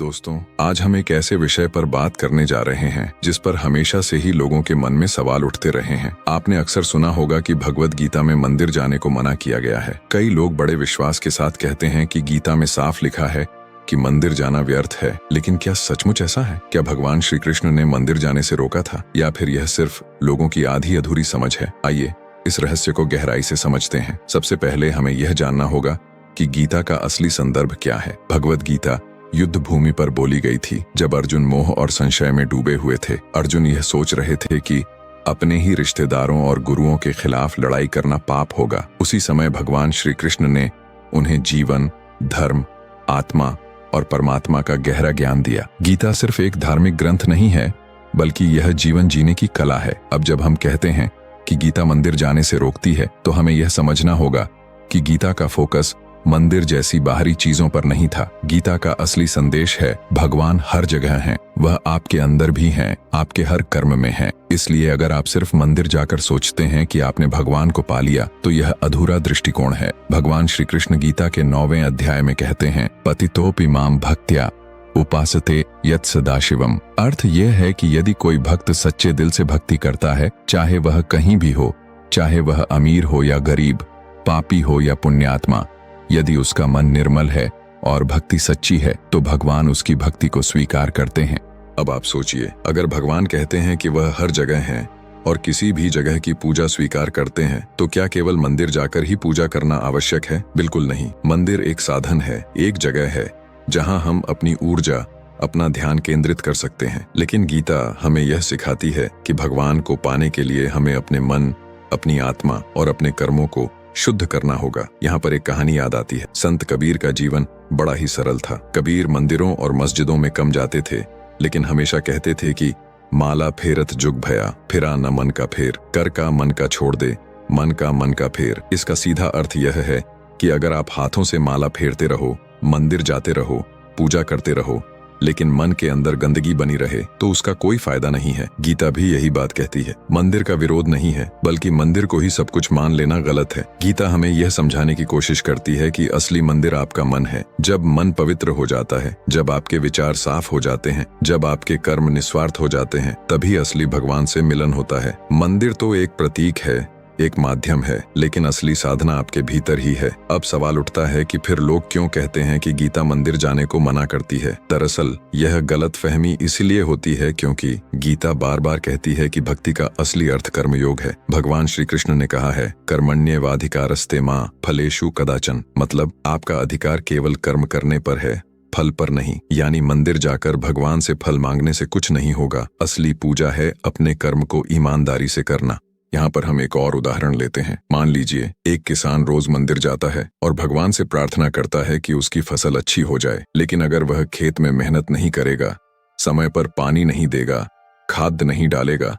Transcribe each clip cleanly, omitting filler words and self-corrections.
दोस्तों, आज हम एक ऐसे विषय पर बात करने जा रहे हैं जिस पर हमेशा से ही लोगों के मन में सवाल उठते रहे हैं। आपने अक्सर सुना होगा कि भगवत गीता में मंदिर जाने को मना किया गया है। कई लोग बड़े विश्वास के साथ कहते हैं कि गीता में साफ लिखा है कि मंदिर जाना व्यर्थ है, लेकिन क्या सचमुच ऐसा है? क्या भगवान श्री कृष्ण ने मंदिर जाने से रोका था, या फिर यह सिर्फ लोगों की आधी अधूरी समझ है? आइए इस रहस्य को गहराई से समझते हैं। सबसे पहले हमें यह जानना होगा कि गीता का असली संदर्भ क्या है। भगवत गीता युद्ध भूमि पर बोली गई थी, जब अर्जुन मोह और संशय में डूबे हुए थे। अर्जुन यह सोच रहे थे कि अपने ही रिश्तेदारों और गुरुओं के खिलाफ लड़ाई करना पाप होगा। उसी समय भगवान श्री कृष्ण ने उन्हें जीवन, धर्म, आत्मा और परमात्मा का गहरा ज्ञान दिया। गीता सिर्फ एक धार्मिक ग्रंथ नहीं है, बल्कि यह जीवन जीने की कला है। अब जब हम कहते हैं कि गीता मंदिर जाने से रोकती है, तो हमें यह समझना होगा कि गीता का फोकस मंदिर जैसी बाहरी चीजों पर नहीं था। गीता का असली संदेश है, भगवान हर जगह हैं, वह आपके अंदर भी हैं, आपके हर कर्म में हैं। इसलिए अगर आप सिर्फ मंदिर जाकर सोचते हैं कि आपने भगवान को पा लिया, तो यह अधूरा दृष्टिकोण है। भगवान श्री कृष्ण गीता के 9वें अध्याय में कहते हैं, पतितोपि माम भक्त्या उपासते यत् सदाशिवम। अर्थ यह है कि यदि कोई भक्त सच्चे दिल से भक्ति करता है, चाहे वह कहीं भी हो, चाहे वह अमीर हो या गरीब, पापी हो या पुण्यात्मा, यदि उसका मन निर्मल है और भक्ति सच्ची है, तो भगवान उसकी भक्ति को स्वीकार करते हैं। अब आप सोचिए, अगर भगवान कहते हैं कि वह हर जगह हैं और किसी भी जगह की पूजा स्वीकार करते हैं, तो क्या केवल मंदिर जाकर ही पूजा करना आवश्यक है? बिल्कुल नहीं। मंदिर एक साधन है, एक जगह है जहां हम अपनी ऊर्जा, अपना ध्यान केंद्रित कर सकते हैं। लेकिन गीता हमें यह सिखाती है कि भगवान को पाने के लिए हमें अपने मन, अपनी आत्मा और अपने कर्मों को शुद्ध करना होगा। यहाँ पर एक कहानी याद आती है। संत कबीर का जीवन बड़ा ही सरल था। कबीर मंदिरों और मस्जिदों में कम जाते थे, लेकिन हमेशा कहते थे कि माला फेरत जुग भया, फिरा न मन का फेर, कर का मन का छोड़ दे, मन का फेर। इसका सीधा अर्थ यह है कि अगर आप हाथों से माला फेरते रहो, मंदिर जाते रहो, पूजा करते रहो, लेकिन मन के अंदर गंदगी बनी रहे, तो उसका कोई फायदा नहीं है। गीता भी यही बात कहती है। मंदिर का विरोध नहीं है, बल्कि मंदिर को ही सब कुछ मान लेना गलत है। गीता हमें यह समझाने की कोशिश करती है कि असली मंदिर आपका मन है। जब मन पवित्र हो जाता है, जब आपके विचार साफ हो जाते हैं, जब आपके कर्म निस्वार्थ हो जाते हैं, तभी असली भगवान से मिलन होता है। मंदिर तो एक प्रतीक है, एक माध्यम है, लेकिन असली साधना आपके भीतर ही है। अब सवाल उठता है कि फिर लोग क्यों कहते हैं कि गीता मंदिर जाने को मना करती है? दरअसल यह गलतफहमी इसलिए होती है क्योंकि गीता बार बार कहती है कि भक्ति का असली अर्थ कर्मयोग है। भगवान श्री कृष्ण ने कहा है, कर्मण्येवाधिकारस्ते मां फलेषु कदाचन। मतलब आपका अधिकार केवल कर्म करने पर है, फल पर नहीं। यानी मंदिर जाकर भगवान से फल मांगने से कुछ नहीं होगा। असली पूजा है अपने कर्म को ईमानदारी से करना। यहाँ पर हम एक और उदाहरण लेते हैं। मान लीजिए एक किसान रोज मंदिर जाता है और भगवान से प्रार्थना करता है कि उसकी फसल अच्छी हो जाए, लेकिन अगर वह खेत में मेहनत नहीं करेगा, समय पर पानी नहीं देगा, खाद नहीं डालेगा,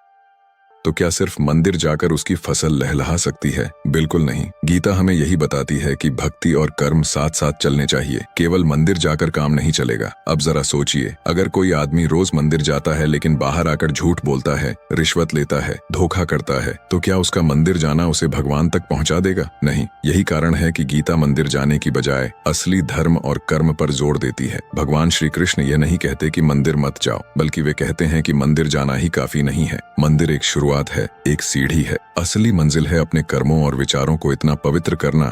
तो क्या सिर्फ मंदिर जाकर उसकी फसल लहलहा सकती है? बिल्कुल नहीं। गीता हमें यही बताती है कि भक्ति और कर्म साथ साथ चलने चाहिए। केवल मंदिर जाकर काम नहीं चलेगा। अब जरा सोचिए, अगर कोई आदमी रोज मंदिर जाता है लेकिन बाहर आकर झूठ बोलता है, रिश्वत लेता है, धोखा करता है, तो क्या उसका मंदिर जाना उसे भगवान तक पहुंचा देगा? नहीं। यही कारण है कि गीता मंदिर जाने की बजाय असली धर्म और कर्म पर जोर देती है। भगवान श्री कृष्ण ये नहीं कहते कि मंदिर मत जाओ, बल्कि वे कहते हैं कि मंदिर जाना ही काफी नहीं है। मंदिर एक शुरुआत है, एक सीढ़ी है। असली मंजिल है अपने कर्मों और विचारों को इतना पवित्र करना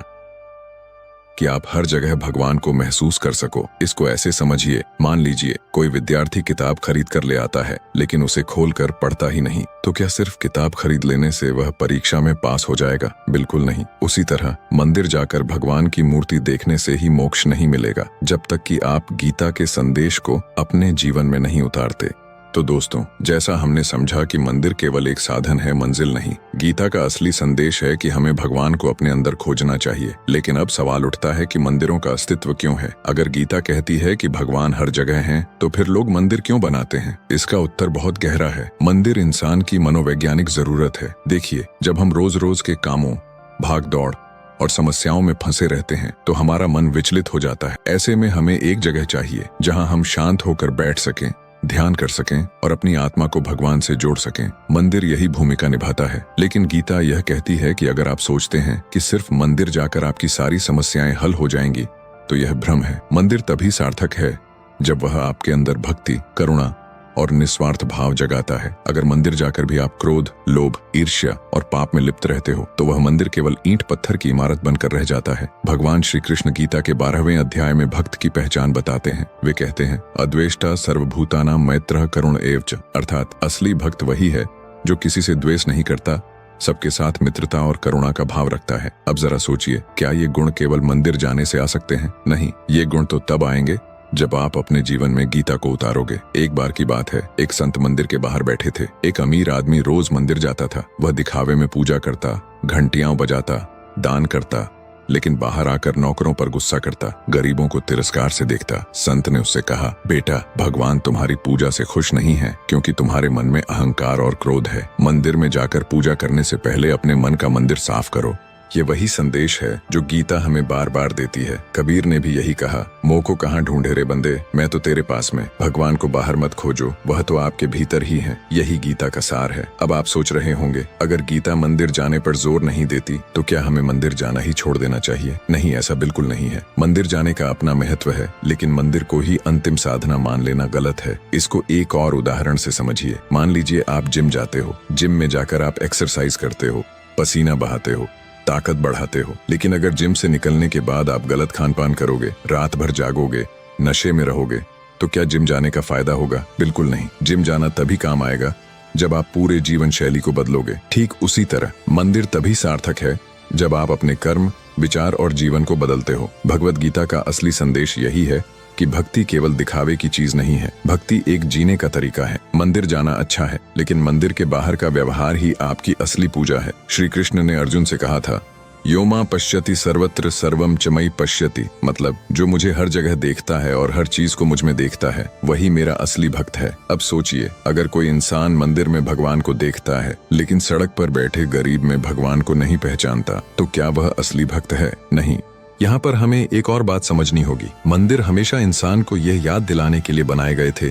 कि आप हर जगह भगवान को महसूस कर सको। इसको ऐसे समझिए, मान लीजिए कोई विद्यार्थी किताब खरीद कर ले आता है, लेकिन उसे खोलकर पढ़ता ही नहीं, तो क्या सिर्फ किताब खरीद लेने से वह परीक्षा में पास हो जाएगा? बिल्कुल नहीं। उसी तरह मंदिर जाकर भगवान की मूर्ति देखने से ही मोक्ष नहीं मिलेगा, जब तक कि आप गीता के संदेश को अपने जीवन में नहीं उतारते। तो दोस्तों, जैसा हमने समझा कि मंदिर केवल एक साधन है, मंजिल नहीं। गीता का असली संदेश है कि हमें भगवान को अपने अंदर खोजना चाहिए। लेकिन अब सवाल उठता है कि मंदिरों का अस्तित्व क्यों है? अगर गीता कहती है कि भगवान हर जगह हैं, तो फिर लोग मंदिर क्यों बनाते हैं? इसका उत्तर बहुत गहरा है। मंदिर इंसान की मनोवैज्ञानिक जरूरत है। देखिए, जब हम रोज रोज के कामों, भाग दौड़ और समस्याओं में फंसे रहते हैं, तो हमारा मन विचलित हो जाता है। ऐसे में हमें एक जगह चाहिए जहाँ हम शांत होकर बैठ सकें, ध्यान कर सकें और अपनी आत्मा को भगवान से जोड़ सकें। मंदिर यही भूमिका निभाता है। लेकिन गीता यह कहती है कि अगर आप सोचते हैं कि सिर्फ मंदिर जाकर आपकी सारी समस्याएं हल हो जाएंगी, तो यह भ्रम है। मंदिर तभी सार्थक है जब वह आपके अंदर भक्ति, करुणा और निस्वार्थ भाव जगाता है। अगर मंदिर जाकर भी आप क्रोध, लोभ, ईर्ष्या और पाप में लिप्त रहते हो तो वह मंदिर केवल ईंट पत्थर की इमारत बनकर रह जाता है। भगवान श्री कृष्ण गीता के 12वें अध्याय में भक्त की पहचान बताते हैं। वे कहते हैं, अद्वेष्टा सर्वभूतानां मैत्रः करुण एव च, अर्थात असली भक्त वही है जो किसी से द्वेष नहीं करता, सबके साथ मित्रता और करुणा का भाव रखता है। अब जरा सोचिए, क्या ये गुण केवल मंदिर जाने से आ सकते हैं? नहीं, ये गुण तो तब आएंगे जब आप अपने जीवन में गीता को उतारोगे। एक बार की बात है, एक संत मंदिर के बाहर बैठे थे। एक अमीर आदमी रोज मंदिर जाता था। वह दिखावे में पूजा करता, घंटियां बजाता, दान करता, लेकिन बाहर आकर नौकरों पर गुस्सा करता, गरीबों को तिरस्कार से देखता। संत ने उससे कहा, बेटा, भगवान तुम्हारी पूजा से खुश नहीं है क्योंकि तुम्हारे मन में अहंकार और क्रोध है। मंदिर में जाकर पूजा करने से पहले अपने मन का मंदिर साफ करो। ये वही संदेश है जो गीता हमें बार बार देती है। कबीर ने भी यही कहा, मोह को कहाँ ढूंढे रे बंदे, मैं तो तेरे पास में। भगवान को बाहर मत खोजो, वह तो आपके भीतर ही है। यही गीता का सार है। अब आप सोच रहे होंगे, अगर गीता मंदिर जाने पर जोर नहीं देती तो क्या हमें मंदिर जाना ही छोड़ देना चाहिए? नहीं, ऐसा बिल्कुल नहीं है। मंदिर जाने का अपना महत्व है, लेकिन मंदिर को ही अंतिम साधना मान लेना गलत है। इसको एक और उदाहरण से समझिए। मान लीजिए आप जिम जाते हो। जिम में जाकर आप एक्सरसाइज करते हो, पसीना बहाते हो, ताकत बढ़ाते हो, लेकिन अगर जिम से निकलने के बाद आप गलत खान पान करोगे, रात भर जागोगे, नशे में रहोगे, तो क्या जिम जाने का फायदा होगा? बिल्कुल नहीं। जिम जाना तभी काम आएगा जब आप पूरे जीवन शैली को बदलोगे। ठीक उसी तरह मंदिर तभी सार्थक है जब आप अपने कर्म, विचार और जीवन को बदलते हो। भगवत गीता का असली संदेश यही है कि भक्ति केवल दिखावे की चीज नहीं है। भक्ति एक जीने का तरीका है। मंदिर जाना अच्छा है, लेकिन मंदिर के बाहर का व्यवहार ही आपकी असली पूजा है। श्री कृष्ण ने अर्जुन से कहा था, यो मां पश्यति सर्वत्र सर्वम च मयि पश्यति, मतलब जो मुझे हर जगह देखता है और हर चीज को मुझ में देखता है, वही मेरा असली भक्त है। अब सोचिए, अगर कोई इंसान मंदिर में भगवान को देखता है लेकिन सड़क पर बैठे गरीब में भगवान को नहीं पहचानता, तो क्या वह असली भक्त है? नहीं। यहाँ पर हमें एक और बात समझनी होगी। मंदिर हमेशा इंसान को यह याद दिलाने के लिए बनाए गए थे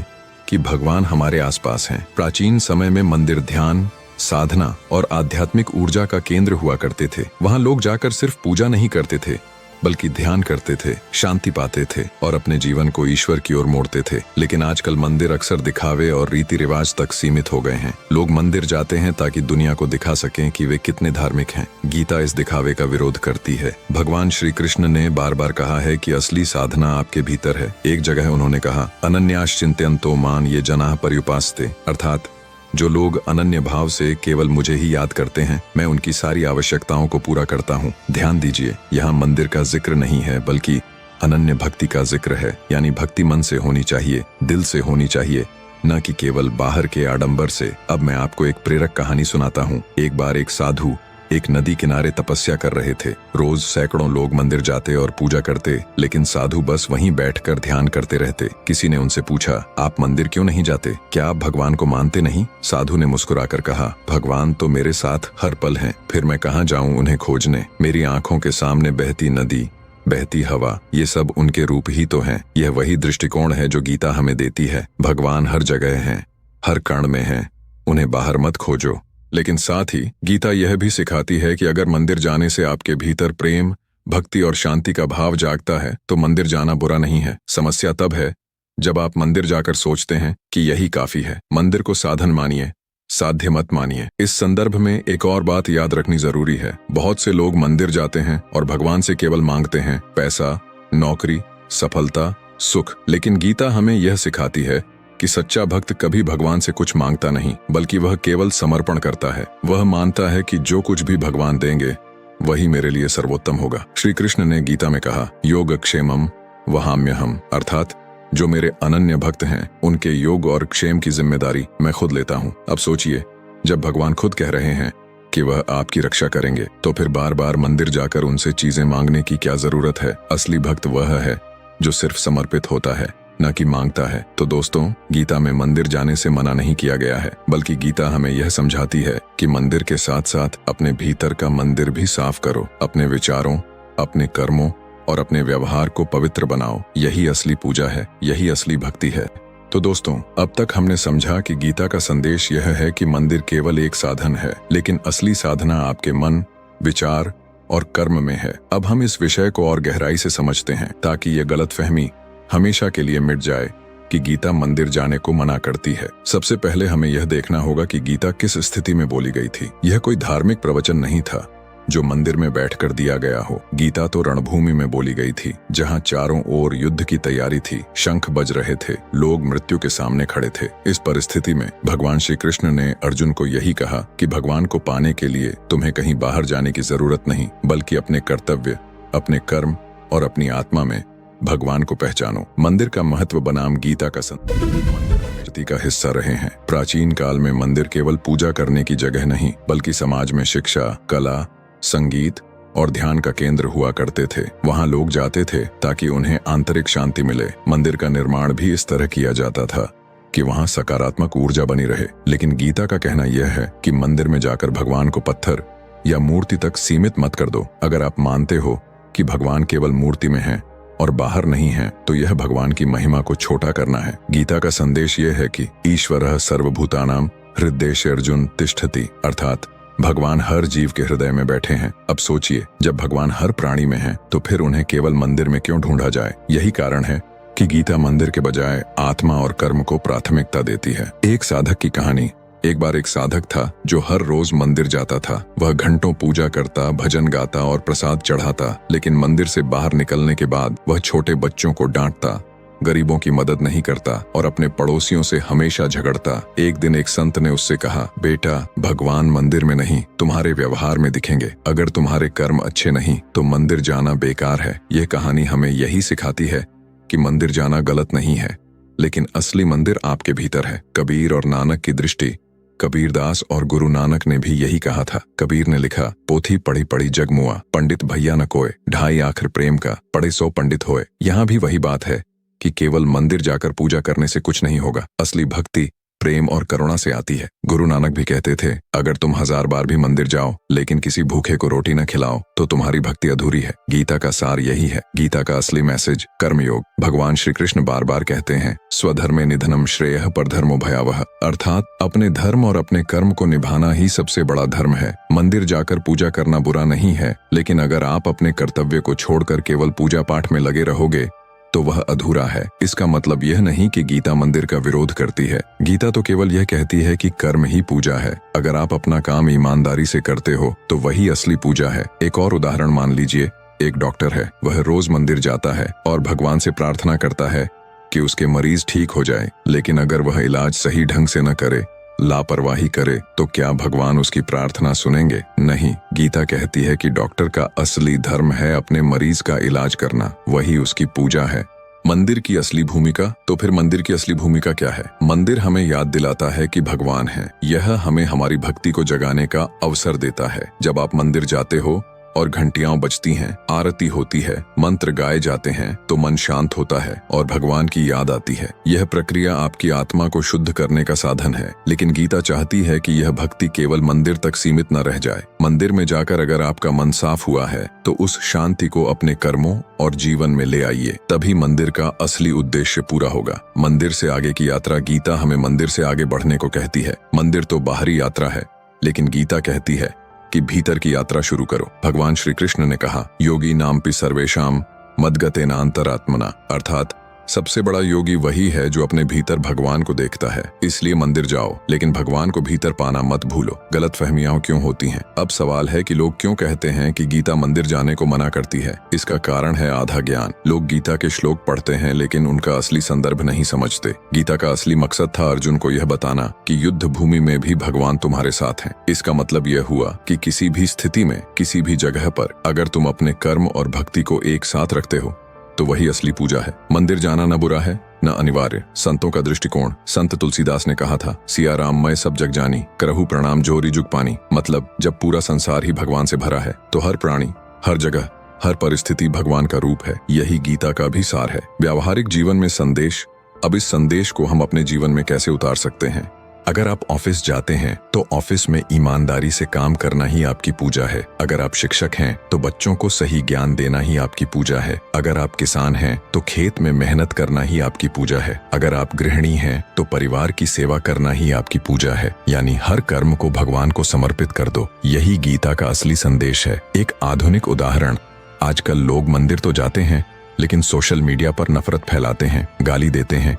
कि भगवान हमारे आसपास हैं। प्राचीन समय में मंदिर ध्यान, साधना और आध्यात्मिक ऊर्जा का केंद्र हुआ करते थे। वहाँ लोग जाकर सिर्फ पूजा नहीं करते थे, बल्कि ध्यान करते थे, शांति पाते थे और अपने जीवन को ईश्वर की ओर मोड़ते थे। लेकिन आजकल मंदिर अक्सर दिखावे और रीति रिवाज तक सीमित हो गए हैं। लोग मंदिर जाते हैं ताकि दुनिया को दिखा सकें कि वे कितने धार्मिक हैं। गीता इस दिखावे का विरोध करती है। भगवान श्री कृष्ण ने बार बार कहा है कि असली साधना आपके भीतर है। एक जगह उन्होंने कहा, अनन्याश्चिंत्यन्तो मां ये जनाः पर्युपासते, अर्थात जो लोग अनन्य भाव से केवल मुझे ही याद करते हैं, मैं उनकी सारी आवश्यकताओं को पूरा करता हूँ। ध्यान दीजिए, यहाँ मंदिर का जिक्र नहीं है बल्कि अनन्य भक्ति का जिक्र है। यानी भक्ति मन से होनी चाहिए, दिल से होनी चाहिए, न कि केवल बाहर के आडंबर से। अब मैं आपको एक प्रेरक कहानी सुनाता हूँ। एक बार एक साधु एक नदी किनारे तपस्या कर रहे थे। रोज सैकड़ों लोग मंदिर जाते और पूजा करते, लेकिन साधु बस वहीं बैठकर ध्यान करते रहते। किसी ने उनसे पूछा, आप मंदिर क्यों नहीं जाते? क्या आप भगवान को मानते नहीं? साधु ने मुस्कुराकर कहा, भगवान तो मेरे साथ हर पल हैं, फिर मैं कहाँ जाऊं उन्हें खोजने? मेरी आंखों के सामने बहती नदी, बहती हवा, ये सब उनके रूप ही तो हैं। यह वही दृष्टिकोण है जो गीता हमें देती है। भगवान हर जगह हैं, हर कण में हैं, उन्हें बाहर मत खोजो। लेकिन साथ ही गीता यह भी सिखाती है कि अगर मंदिर जाने से आपके भीतर प्रेम, भक्ति और शांति का भाव जागता है तो मंदिर जाना बुरा नहीं है। समस्या तब है जब आप मंदिर जाकर सोचते हैं कि यही काफी है। मंदिर को साधन मानिए, साध्य मत मानिए। इस संदर्भ में एक और बात याद रखनी जरूरी है। बहुत से लोग मंदिर जाते हैं और भगवान से केवल मांगते हैं पैसा, नौकरी, सफलता, सुख। लेकिन गीता हमें यह सिखाती है कि सच्चा भक्त कभी भगवान से कुछ मांगता नहीं, बल्कि वह केवल समर्पण करता है। वह मानता है कि जो कुछ भी भगवान देंगे वही मेरे लिए सर्वोत्तम होगा। श्री कृष्ण ने गीता में कहा, योगक्षेमम वहाम्यहम, अर्थात जो मेरे अनन्य भक्त हैं उनके योग और क्षेम की जिम्मेदारी मैं खुद लेता हूँ। अब सोचिए, जब भगवान खुद कह रहे हैं कि वह आपकी रक्षा करेंगे, तो फिर बार बार मंदिर जाकर उनसे चीजें मांगने की क्या जरूरत है? असली भक्त वह है जो सिर्फ समर्पित होता है, न कि मांगता है। तो दोस्तों, गीता में मंदिर जाने से मना नहीं किया गया है, बल्कि गीता हमें यह समझाती है कि मंदिर के साथ साथ अपने भीतर का मंदिर भी साफ करो। अपने विचारों, अपने कर्मों और अपने व्यवहार को पवित्र बनाओ। यही असली पूजा है, यही असली भक्ति है। तो दोस्तों, अब तक हमने समझा कि गीता का संदेश यह है कि मंदिर केवल एक साधन है, लेकिन असली साधना आपके मन, विचार और कर्म में है। अब हम इस विषय को और गहराई से समझते हैं ताकि ये गलतफहमी हमेशा के लिए मिट जाए कि गीता मंदिर जाने को मना करती है। सबसे पहले हमें यह देखना होगा कि गीता किस स्थिति में बोली गई थी। यह कोई धार्मिक प्रवचन नहीं था जो मंदिर में बैठकर दिया गया हो। गीता तो रणभूमि में बोली गई थी, जहां चारों ओर युद्ध की तैयारी थी, शंख बज रहे थे, लोग मृत्यु के सामने खड़े थे। इस परिस्थिति में भगवान श्री कृष्ण ने अर्जुन को यही कहा कि भगवान को पाने के लिए तुम्हें कहीं बाहर जाने की जरूरत नहीं, बल्कि अपने कर्तव्य, अपने कर्म और अपनी आत्मा में भगवान को पहचानो। मंदिर का महत्व बनाम गीता का संस्कृति का हिस्सा रहे हैं। प्राचीन काल में मंदिर केवल पूजा करने की जगह नहीं, बल्कि समाज में शिक्षा, कला, संगीत और ध्यान का केंद्र हुआ करते थे। वहां लोग जाते थे ताकि उन्हें आंतरिक शांति मिले। मंदिर का निर्माण भी इस तरह किया जाता था कि वहां सकारात्मक ऊर्जा बनी रहे। लेकिन गीता का कहना यह है कि मंदिर में जाकर भगवान को पत्थर या मूर्ति तक सीमित मत कर दो। अगर आप मानते हो कि भगवान केवल मूर्ति में है और बाहर नहीं है, तो यह भगवान की महिमा को छोटा करना है। गीता का संदेश यह है कि ईश्वरः सर्वभूतानां हृदयेषु अर्जुन तिष्ठति, अर्थात भगवान हर जीव के हृदय में बैठे हैं। अब सोचिए, जब भगवान हर प्राणी में हैं, तो फिर उन्हें केवल मंदिर में क्यों ढूंढा जाए? यही कारण है कि गीता मंदिर के बजाय आत्मा और कर्म को प्राथमिकता देती है। एक साधक की कहानी। एक बार एक साधक था जो हर रोज मंदिर जाता था। वह घंटों पूजा करता, भजन गाता और प्रसाद चढ़ाता, लेकिन मंदिर से बाहर निकलने के बाद वह छोटे बच्चों को डांटता, गरीबों की मदद नहीं करता और अपने पड़ोसियों से हमेशा झगड़ता। एक दिन एक संत ने उससे कहा, बेटा, भगवान मंदिर में नहीं, तुम्हारे व्यवहार में दिखेंगे। अगर तुम्हारे कर्म अच्छे नहीं तो मंदिर जाना बेकार है। यह कहानी हमें यही सिखाती है कि मंदिर जाना गलत नहीं है, लेकिन असली मंदिर आपके भीतर है। कबीर और नानक की दृष्टि। कबीरदास और गुरु नानक ने भी यही कहा था। कबीर ने लिखा, पोथी पढ़ी पढ़ी जग मुआ, पंडित भैया न कोय, ढाई आखिर प्रेम का, पढ़े 100 पंडित होए। यहाँ भी वही बात है कि केवल मंदिर जाकर पूजा करने से कुछ नहीं होगा। असली भक्ति प्रेम और करुणा से आती है। गुरु नानक भी कहते थे, अगर तुम 1000 बार भी मंदिर जाओ लेकिन किसी भूखे को रोटी न खिलाओ तो तुम्हारी भक्ति अधूरी है। गीता का सार यही है। गीता का असली मैसेज कर्मयोग। भगवान श्री कृष्ण बार बार कहते हैं, स्वधर्मे निधनम श्रेयः परधर्मो भयावह, अर्थात अपने धर्म और अपने कर्म को निभाना ही सबसे बड़ा धर्म है। मंदिर जाकर पूजा करना बुरा नहीं है, लेकिन अगर आप अपने कर्तव्य को छोड़कर केवल पूजा पाठ में लगे रहोगे तो वह अधूरा है। इसका मतलब यह नहीं कि गीता मंदिर का विरोध करती है। गीता तो केवल यह कहती है कि कर्म ही पूजा है। अगर आप अपना काम ईमानदारी से करते हो तो वही असली पूजा है। एक और उदाहरण मान लीजिए, एक डॉक्टर है, वह रोज मंदिर जाता है और भगवान से प्रार्थना करता है कि उसके मरीज ठीक हो जाए, लेकिन अगर वह इलाज सही ढंग से न करे, लापरवाही करे, तो क्या भगवान उसकी प्रार्थना सुनेंगे? नहीं। गीता कहती है कि डॉक्टर का असली धर्म है अपने मरीज का इलाज करना, वही उसकी पूजा है। मंदिर की असली भूमिका। तो फिर मंदिर की असली भूमिका क्या है? मंदिर हमें याद दिलाता है कि भगवान है। यह हमें हमारी भक्ति को जगाने का अवसर देता है। जब आप मंदिर जाते हो और घंटियां बजती हैं, आरती होती है, मंत्र गाए जाते हैं, तो मन शांत होता है और भगवान की याद आती है। यह प्रक्रिया आपकी आत्मा को शुद्ध करने का साधन है। लेकिन गीता चाहती है कि यह भक्ति केवल मंदिर तक सीमित न रह जाए। मंदिर में जाकर अगर आपका मन साफ हुआ है तो उस शांति को अपने कर्मों और जीवन में ले आइए, तभी मंदिर का असली उद्देश्य पूरा होगा। मंदिर से आगे की यात्रा। गीता हमें मंदिर से आगे बढ़ने को कहती है। मंदिर तो बाहरी यात्रा है, लेकिन गीता कहती है कि भीतर की यात्रा शुरू करो। भगवान श्री कृष्ण ने कहा, योगी नामपि सर्वेषां मद्गतेन अंतरात्मना, अर्थात सबसे बड़ा योगी वही है जो अपने भीतर भगवान को देखता है। इसलिए मंदिर जाओ, लेकिन भगवान को भीतर पाना मत भूलो। गलतफहमियां क्यों होती हैं? अब सवाल है कि लोग क्यों कहते हैं कि गीता मंदिर जाने को मना करती है। इसका कारण है आधा ज्ञान। लोग गीता के श्लोक पढ़ते हैं लेकिन उनका असली संदर्भ नहीं समझते। गीता का असली मकसद था अर्जुन को यह बताना कि युद्ध भूमि में भी भगवान तुम्हारे साथ हैं। इसका मतलब यह हुआ कि किसी भी स्थिति में, किसी भी जगह पर अगर तुम अपने कर्म और भक्ति को एक साथ रखते हो तो वही असली पूजा है। मंदिर जाना न बुरा है, न अनिवार्य। संतों का दृष्टिकोण। संत तुलसीदास ने कहा था, सिया राम मैं सब जग जानी, करहु प्रणाम जोरी जुग पानी। मतलब जब पूरा संसार ही भगवान से भरा है तो हर प्राणी, हर जगह, हर परिस्थिति भगवान का रूप है। यही गीता का भी सार है। व्यावहारिक जीवन में संदेश। अब इस संदेश को हम अपने जीवन में कैसे उतार सकते हैं? अगर आप ऑफिस जाते हैं तो ऑफिस में ईमानदारी से काम करना ही आपकी पूजा है। अगर आप शिक्षक हैं तो बच्चों को सही ज्ञान देना ही आपकी पूजा है। अगर आप किसान हैं तो खेत में मेहनत करना ही आपकी पूजा है। अगर आप गृहिणी हैं तो परिवार की सेवा करना ही आपकी पूजा है। यानी हर कर्म को भगवान को समर्पित कर दो। यही गीता का असली संदेश है। एक आधुनिक उदाहरण। आजकल लोग मंदिर तो जाते हैं लेकिन सोशल मीडिया पर नफरत फैलाते हैं, गाली देते हैं,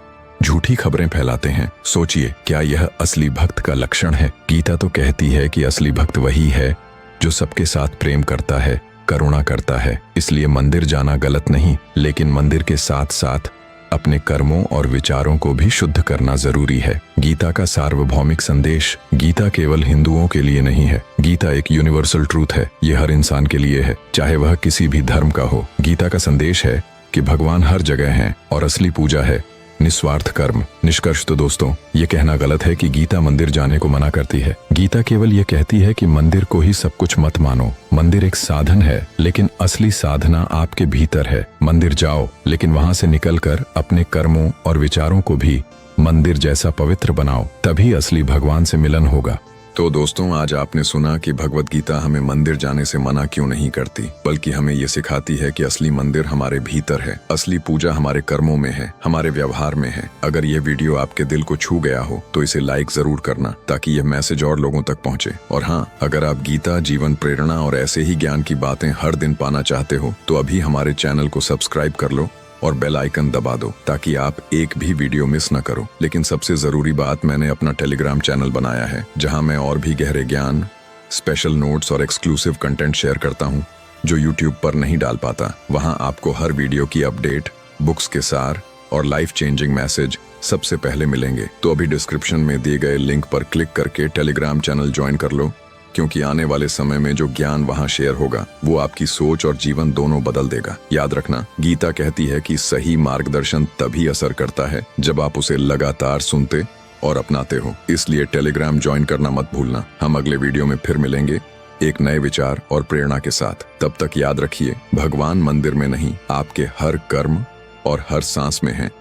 झूठी खबरें फैलाते हैं। सोचिए, क्या यह असली भक्त का लक्षण है? गीता तो कहती है कि असली भक्त वही है जो सबके साथ प्रेम करता है, करुणा करता है। इसलिए मंदिर जाना गलत नहीं, लेकिन मंदिर के साथ साथ अपने कर्मों और विचारों को भी शुद्ध करना जरूरी है। गीता का सार्वभौमिक संदेश। गीता केवल हिंदुओं के लिए नहीं है। गीता एक यूनिवर्सल ट्रूथ है। ये हर इंसान के लिए है, चाहे वह किसी भी धर्म का हो। गीता का संदेश है कि भगवान हर जगह हैं और असली पूजा है निस्वार्थ कर्म। निष्कर्ष तो दोस्तों, ये कहना गलत है कि गीता मंदिर जाने को मना करती है। गीता केवल ये कहती है कि मंदिर को ही सब कुछ मत मानो। मंदिर एक साधन है, लेकिन असली साधना आपके भीतर है। मंदिर जाओ, लेकिन वहां से निकलकर अपने कर्मों और विचारों को भी मंदिर जैसा पवित्र बनाओ, तभी असली भगवान से मिलन होगा। तो दोस्तों, आज आपने सुना कि भगवत गीता हमें मंदिर जाने से मना क्यों नहीं करती, बल्कि हमें ये सिखाती है कि असली मंदिर हमारे भीतर है। असली पूजा हमारे कर्मों में है, हमारे व्यवहार में है। अगर ये वीडियो आपके दिल को छू गया हो तो इसे लाइक जरूर करना, ताकि यह मैसेज और लोगों तक पहुंचे। और हाँ, अगर आप गीता, जीवन प्रेरणा और ऐसे ही ज्ञान की बातें हर दिन पाना चाहते हो तो अभी हमारे चैनल को सब्सक्राइब कर लो और बेल आइकन दबा दो, ताकि आप एक भी वीडियो मिस न करो। लेकिन सबसे जरूरी बात, मैंने अपना टेलीग्राम चैनल बनाया है, जहां मैं और भी गहरे ज्ञान, स्पेशल नोट्स और एक्सक्लूसिव कंटेंट शेयर करता हूं, जो यूट्यूब पर नहीं डाल पाता। वहां आपको हर वीडियो की अपडेट, बुक्स के सार और लाइफ चेंजिंग मैसेज सबसे पहले मिलेंगे। तो अभी डिस्क्रिप्शन में दिए गए लिंक पर क्लिक करके टेलीग्राम चैनल ज्वाइन कर लो, क्योंकि आने वाले समय में जो ज्ञान वहां शेयर होगा वो आपकी सोच और जीवन दोनों बदल देगा। याद रखना, गीता कहती है कि सही मार्गदर्शन तभी असर करता है जब आप उसे लगातार सुनते और अपनाते हो। इसलिए टेलीग्राम ज्वाइन करना मत भूलना। हम अगले वीडियो में फिर मिलेंगे एक नए विचार और प्रेरणा के साथ। तब तक याद रखिए, भगवान मंदिर में नहीं, आपके हर कर्म और हर सांस में है।